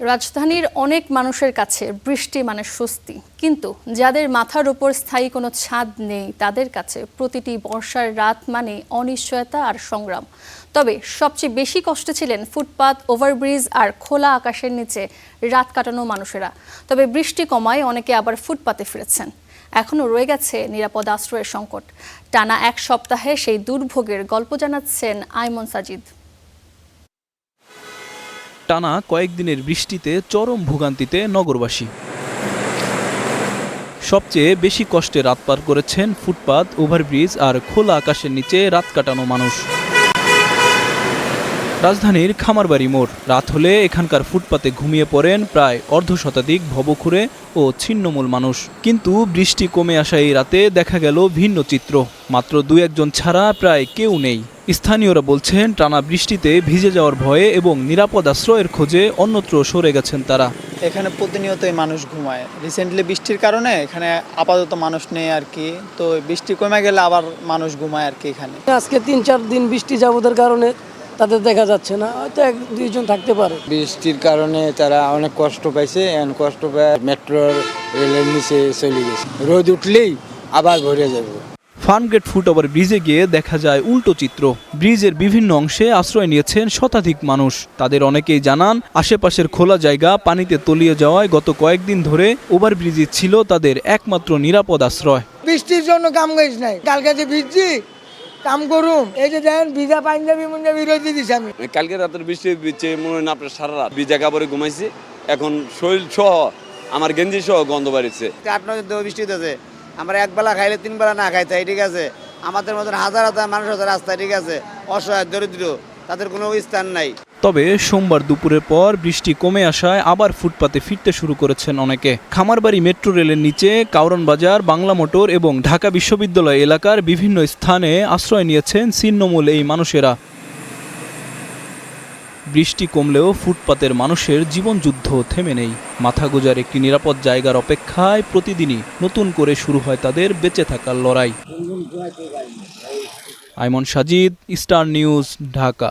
রাজধানীর অনেক মানুষের কাছে বৃষ্টি মানে স্বস্তি, কিন্তু যাদের মাথার উপর স্থায়ী কোনো ছাদ নেই তাদের কাছে প্রতিটি বর্ষার রাত মানে অনিশ্চয়তা আর সংগ্রাম। তবে সবচেয়ে বেশি কষ্টে ছিলেন ফুটপাত, ওভারব্রিজ আর খোলা আকাশের নিচে রাত কাটানো মানুষেরা। তবে বৃষ্টি কমায় অনেকে আবার ফুটপাতে ফিরেছেন। এখনও রয়ে গেছে নিরাপদ আশ্রয়ের সংকট। টানা এক সপ্তাহে সেই দুর্ভোগের গল্প জানাচ্ছেন আইমন সাজিদ। টানা কয়েকদিনের বৃষ্টিতে চরম ভোগান্তিতে নগরবাসী। সবচেয়ে বেশি কষ্টে রাত পার করেছেন ফুটপাত, ওভারব্রিজ আর খোলা আকাশের নিচে রাত কাটানো মানুষ। রাজধানীর খামারবাড়ি মোড়। রাত হলে এখানকার ফুটপাতে ঘুমিয়ে পড়েন প্রায় অর্ধশতাধিক ভবঘুরে ও ছিন্নমূল মানুষ। কিন্তু বৃষ্টি কমে আসা এই রাতে দেখা গেল ভিন্ন চিত্র। মাত্র 2-1 ছাড়া প্রায় কেউ নেই। স্থানীয়রা বলছেন টানা বৃষ্টিতে ভিজে যাওয়ার ভয়ে এবং নিরাপদ আশ্রয়ের খোঁজে অন্যত্র সরে গেছেন তারা। এখানে প্রতিনিয়তই মানুষ ঘুমায়। রিসেন্টলি বৃষ্টির কারণে এখানে আপাতত মানুষ নেই আর কি। তো বৃষ্টি কমে গেলে আবার মানুষ ঘুমায় আর কি এখানে। আজকে 3-4 দিন বৃষ্টি যাবতের কারণে তাদের দেখা যাচ্ছে না, হয়তো 1-2 জন থাকতে পারে। বৃষ্টির কারণে তারা অনেক কষ্ট পাইছে, কষ্ট পেয়ে মেট্রো রেলের নিচে চলে গেছে। রোদ উঠলেই আবার ভরে যাবে। ফার্মগেট ফুটওভার ব্রিজে গিয়ে দেখা যায় উল্টো চিত্র। ব্রিজের বিভিন্ন অংশে আশ্রয় নিয়েছেন শতাধিক মানুষ। তাদের অনেকেই জানান, আশেপাশের খোলা জায়গা পানিতে তলিয়ে যাওয়ায় গত কয়েকদিন ধরে ওভারব্রিজই ছিল তাদের একমাত্র নিরাপদ আশ্রয়। বৃষ্টির জন্য কাম গাইছ নাই, কালকে যে ভিজছি কাম করুম, এই যে দেখেন ভিজা পাঞ্জাবি মুঞ্জাবি রোদে দিছি আমি। কালকে রাতের বৃষ্টি বিচ্ছে মনে হয় না আপনার সারা রাত ভিজা কাপড়ে ঘুমাইছি। এখন শরীর সহ আমার গেঞ্জি সহ গন্ধ বাড়িছে। 8-9 দিন বৃষ্টি হতেছে, আমরা একবেলা খাইলে 3 বেলা না খাই, তাই ঠিক আছে। আমাদের মতন হাজার হাজার মানুষ আছে রাস্তায়, ঠিক আছে, অসহায় দরিদ্র, তাদের কোনো স্থান নাই। তবে সোমবার দুপুরের পর বৃষ্টি কমে আসায় আবার ফুটপাতে ফিরতে শুরু করেছেন অনেকে। খামারবাড়ি মেট্রো রেলের নিচে, কাউরান বাজার, বাংলা মোটর এবং ঢাকা বিশ্ববিদ্যালয় এলাকার বিভিন্ন স্থানে আশ্রয় নিয়েছেন ছিন্নমূল এই মানুষেরা। বৃষ্টি কমলেও ফুটপাতের মানুষের জীবনযুদ্ধ থেমে নেই। মাথা গোঁজার একটি নিরাপদ জায়গার অপেক্ষায় প্রতিদিনই নতুন করে শুরু হয় তাদের বেঁচে থাকার লড়াই। আইমন সাজিদ, স্টার নিউজ, ঢাকা।